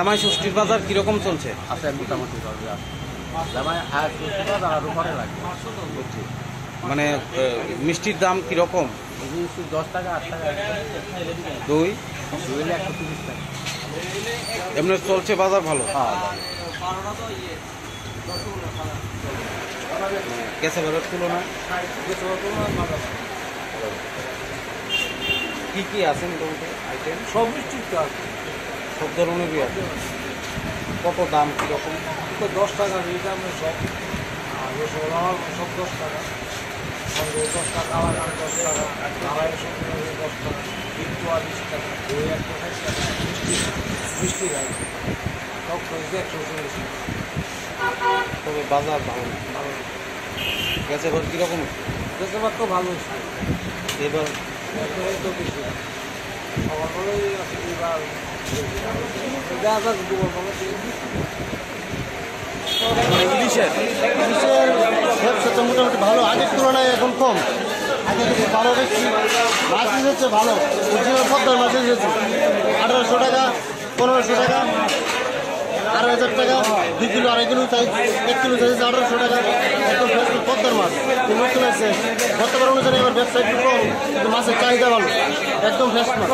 জামাই ষষ্ঠীর বাজার কিরকম চলছে? আছে মোটামুটি চলবে। জামাই আর ষষ্ঠীর বাজার আরও পরে লাগবে। মানে মিষ্টির দাম কিরকম? 10 টাকা 8 টাকা। দই হলে 130 টাকা। এমনি চলছে বাজার ভালো? হ্যাঁ, গেছে বাজার তুলনায় কি কি আছে মোটামুটি আইটেম? সব মিষ্টি তো আছে, সব ধরনেরই আছে। কত দাম কীরকম? 10 টাকা রেট আমরা সব। আর রসগোল্লা সব 10 টাকা, 10 টাকা, আবার 10 টাকা, ঢালাই সব 10 টাকা, একটু 20 টাকা, দই 160 টাকা, মিষ্টি গাছ সব করেছে 140 টাকা। তবে বাজার ভালো না। গেছে এবার কীরকম? বেশিরভাগ তো ভালো হচ্ছে এবার তো বেশি সবার বলেই আছে এবার দেখা যাক দুবার বলে ইলিশের ব্যবসা তো মোটামুটি ভালো, আগের তুলনায় এখন কম। আগে কিন্তু ভালো দেখছি, মাছ এসেছে ভালো, পদ্মার মাছ এসেছে 1800 টাকা, 1500 টাকা, 2500 টাকা, 2 kilo 2.5 kilo size, 1 kilo size 1800 টাকা। একদম ফ্রেশ পদ্মার মাছ নতুন আছে। গতবার অনুযায়ী এবার ব্যবসা একটু কম, কিন্তু মাছের চাহিদা ভালো, একদম ফ্রেশ মাছ।